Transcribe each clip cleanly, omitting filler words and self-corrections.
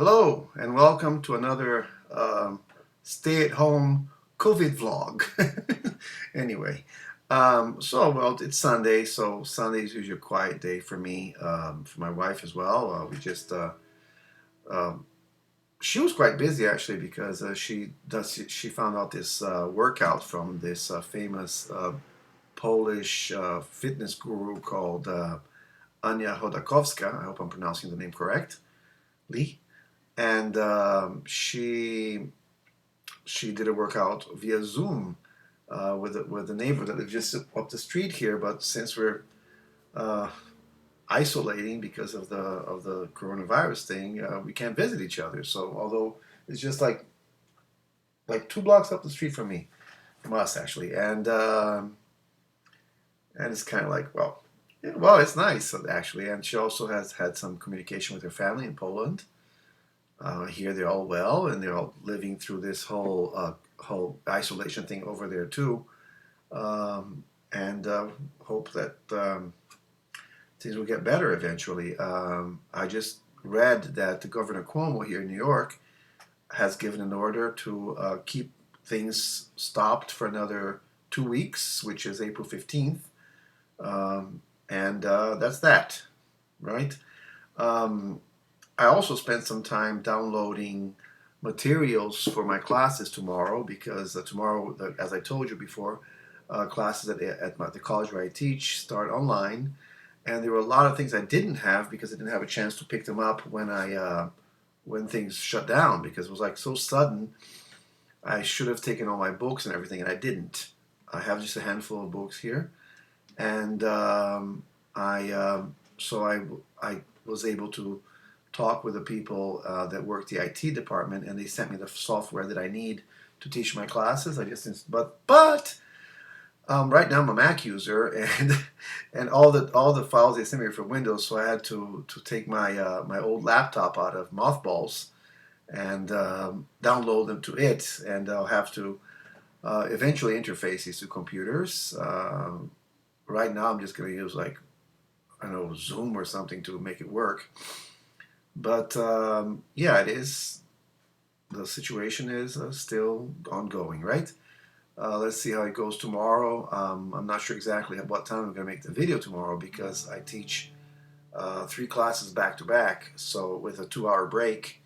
Hello and welcome to another stay-at-home COVID vlog. Anyway, well, it's Sunday, so Sunday is usually a quiet day for me, for my wife as well. Um, she was quite busy actually because she found out this workout from this famous Polish fitness guru called Ania Chodakowska. I hope I'm pronouncing the name correctly. And she did a workout via Zoom with a neighbor that lives just up the street here. But since we're uh, isolating because of the coronavirus thing, we can't visit each other. So although it's just like 2 blocks up the street from us actually, and it's kind of like well, it's nice actually. And she also has had some communication with her family in Poland. Here they're all well, and they're all living through this whole isolation thing over there too, and hope that things will get better eventually. I just read that the Governor Cuomo here in New York has given an order to keep things stopped for another 2 weeks, which is April 15th, and that's that, right? Um, I also spent some time downloading materials for my classes tomorrow because tomorrow, as I told you before, classes the college where I teach start online, and there were a lot of things I didn't have because I didn't have a chance to pick them up when things shut down because it was like so sudden. I should have taken all my books and everything, and I didn't. I have just a handful of books here, and I so I was able to talk with the people that work the IT department, and they sent me the software that I need to teach my classes. But right now I'm a Mac user, and and all the files they sent me are from Windows, so I had to take my old laptop out of mothballs and download them to it, and I'll have to eventually interface these two computers. Right now I'm just going to use like I don't know Zoom or something to make it work. But yeah, it is. The situation is still ongoing, right? Let's see how it goes tomorrow. I'm not sure exactly at what time I'm going to make the video tomorrow because I teach 3 classes back to back, so with a 2-hour break.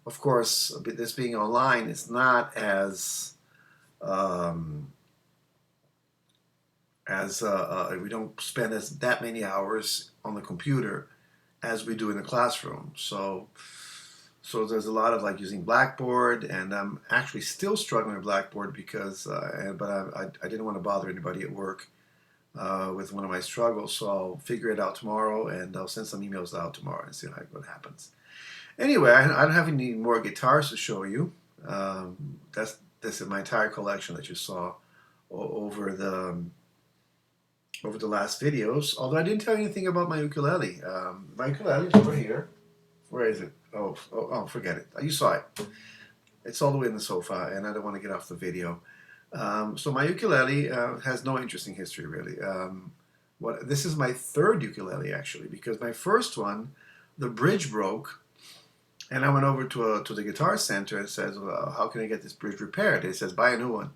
Of course, this being online, it's not um, as we don't spend as that many hours on the computer as we do in the classroom. So there's a lot of like using Blackboard, and I'm actually still struggling with Blackboard because, but I didn't want to bother anybody at work with one of my struggles, so I'll figure it out tomorrow, and I'll send some emails out tomorrow and see what happens. Anyway, I don't have any more guitars to show you. This is my entire collection that you saw over the last videos. Although I didn't tell you anything about my ukulele. My ukulele is over here. Where is it? Oh, forget it. You saw it. It's all the way in the sofa, and I don't want to get off the video. So my ukulele has no interesting history, really. This is my third ukulele, actually, because my first one, the bridge broke, and I went over to the Guitar Center and says, well, how can I get this bridge repaired? It says, buy a new one.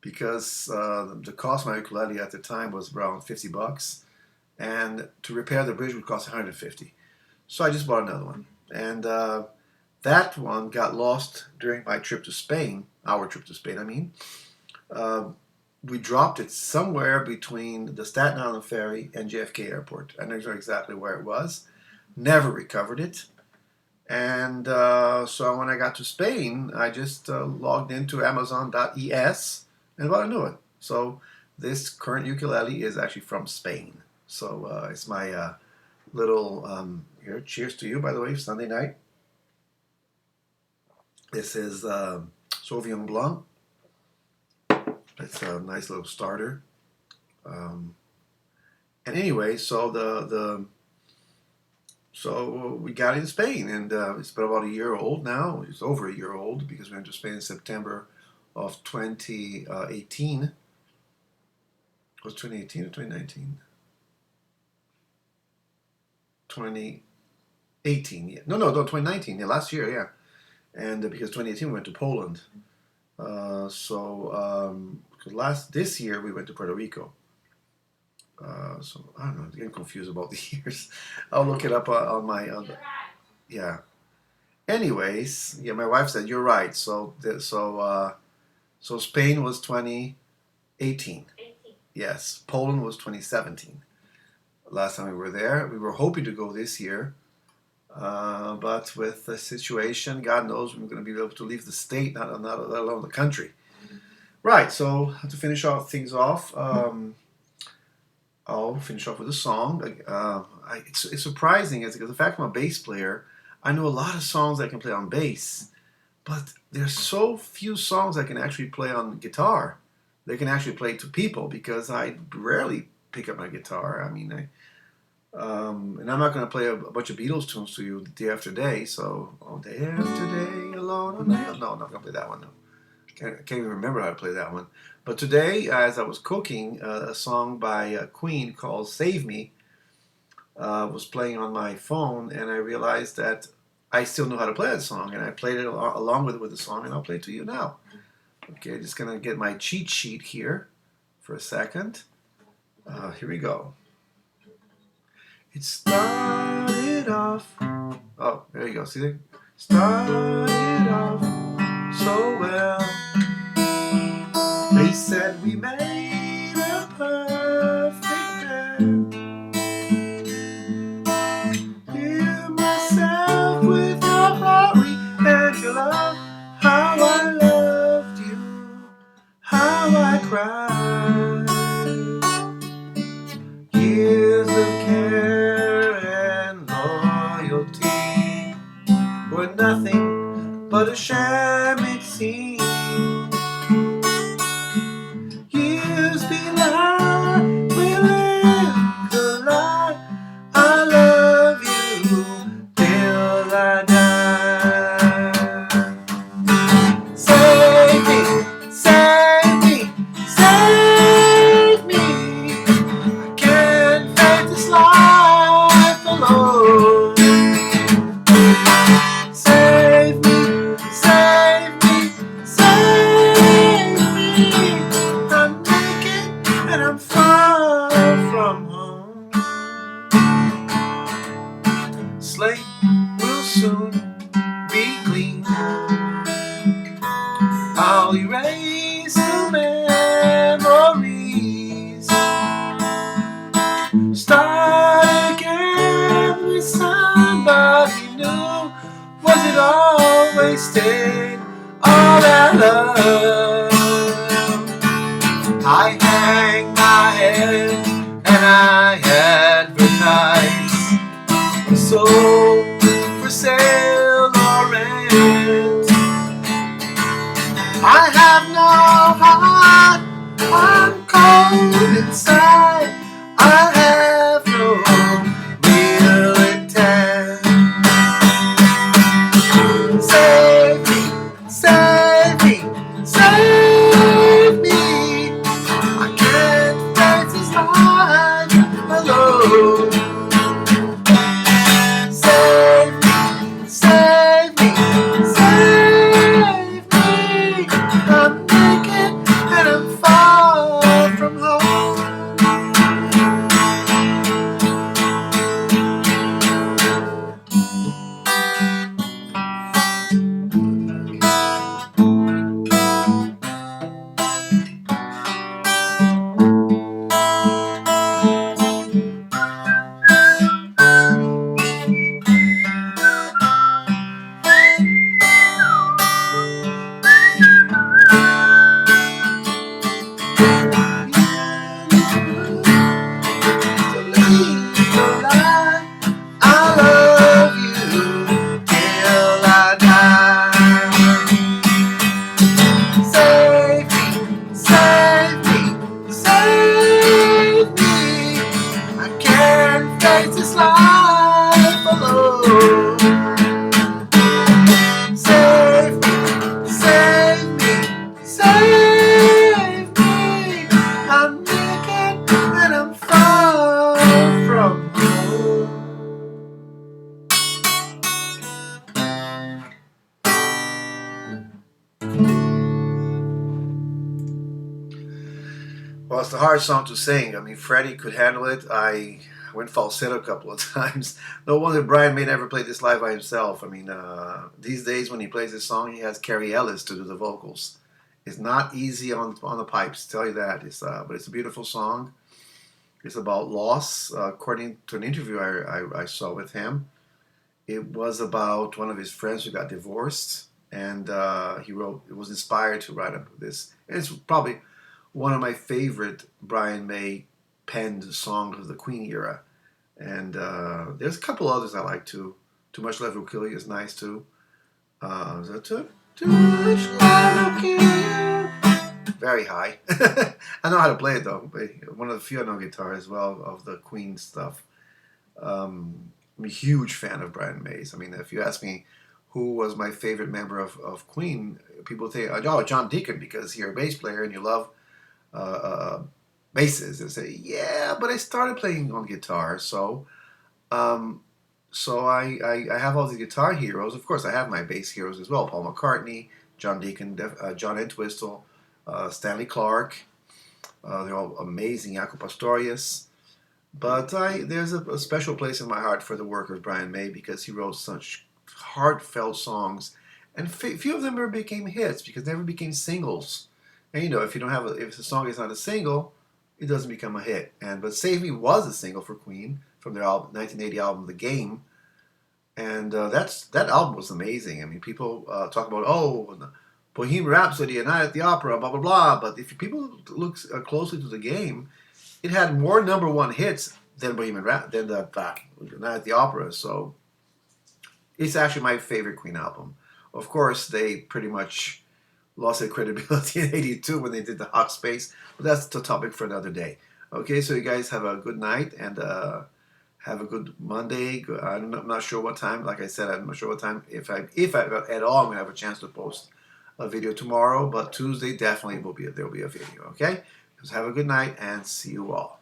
Because the cost of my ukulele at the time was around 50 bucks, and to repair the bridge would cost 150. So I just bought another one. And that one got lost during my trip to Spain, our trip to Spain, I mean. Uh, we dropped it somewhere between the Staten Island Ferry and JFK Airport. I don't know exactly where it was. Never recovered it. And so when I got to Spain, I just logged into Amazon.es and bought a new one. So this current ukulele is actually from Spain. So it's my little here. Cheers to you, by the way, Sunday night. This is Sauvignon Blanc. It's a nice little starter. Um, and anyway, so we got in Spain, and it's been about a year old now. It's over a year old because we went to Spain in September of 2018. Was 2018 or 2019? 20. 18. Yeah. No, 2019. Yeah, last year. Yeah, and because 2018 we went to Poland. Because this year we went to Puerto Rico. So I don't know. I'm getting confused about the years. I'll look it up on my. Yeah. Anyways, yeah, my wife said you're right. So Spain was 2018. Yes, Poland was 2017. Last time we were there, we were hoping to go this year, but with the situation, God knows we're going to be able to leave the state, not let alone the country. Right. So to finish off things off, I'll finish off with a song. It's surprising because the fact I'm a bass player, I know a lot of songs I can play on bass, but there's so few songs I can actually play on guitar. They can actually play to people because I rarely pick up my guitar. I mean, and I'm not going to play a bunch of Beatles tunes to you day after day. So, oh, day after day, alone on the hill. No, I'm not going to play that one. No. I can't even remember how to play that one. But today, as I was cooking, a song by Queen called "Save Me" was playing on my phone, and I realized that I still know how to play that song, and I played it along with the song, and I'll play it to you now. Okay, just gonna get my cheat sheet here for a second. Here we go. It started off. Oh, there you go. See that? Started off so well. They said we made a perfect pair. Hear myself with your heart and your love. How I loved you, how I cried. Years of care and loyalty were nothing but a sham, it seemed. Years be lie, we live the lie. I love you till I die. Save me, save me, save me. I can't face this life alone. Save me, save me, save me. I'm naked and I'm far from home. Slate will soon be clean. I'll erase the memories. Start again with somebody new. Was it all wasted? All that love? I hang my head and I advertise sold for sale or rent. I have no heart, I'm cold inside. I have no real intent. Save me, save me, save me. I can't face this life alone. Save me, save me, save me. I'm naked and I'm far from home. Well, it's a hard song to sing. I mean, Freddie could handle it. I went falsetto a couple of times. No wonder Brian May never played this live by himself. I mean, these days when he plays this song, he has Carrie Ellis to do the vocals. It's not easy on the pipes, tell you that. But it's a beautiful song. It's about loss. According to an interview I saw with him, it was about one of his friends who got divorced, and he wrote. It was inspired to write up this. And it's probably one of my favorite Brian May penned songs of the Queen era. And there's a couple others I like too. Too Much Love Will Kill You is nice too. Too much love will kill you. Very high. I know how to play it though. One of the few I know guitar as well of the Queen stuff. I'm a huge fan of Brian Mays. I mean, if you ask me who was my favorite member of Queen, people say, oh, John Deacon, because you're a bass player and you love uh, uh, basses. And say, yeah, but I started playing on guitar, um, so I have all these guitar heroes. Of course, I have my bass heroes as well: Paul McCartney, John Deacon, John Entwistle, Stanley Clark. They're all amazing. Jaco Pastorius. But there's a special place in my heart for the work of Brian May because he wrote such heartfelt songs, and few of them ever became hits because they never became singles. And you know, if you don't have if the song is not a single, it doesn't become a hit. But Save Me was a single for Queen from their 1980 album The Game, and that album was amazing. I mean, people talk about Bohemian Rhapsody, A Night at the Opera, blah blah blah. But if people look closely to The Game, it had more number one hits than than the Night at the Opera. So it's actually my favorite Queen album. Of course, they pretty much lost their credibility in '82 when they did the Hot Space, but that's the topic for another day. Okay, so you guys have a good night and have a good Monday. I'm not sure what time. Like I said, I'm not sure what time. If I at all, I'm gonna have a chance to post a video tomorrow, but Tuesday definitely there will be a video. Okay, so have a good night and see you all.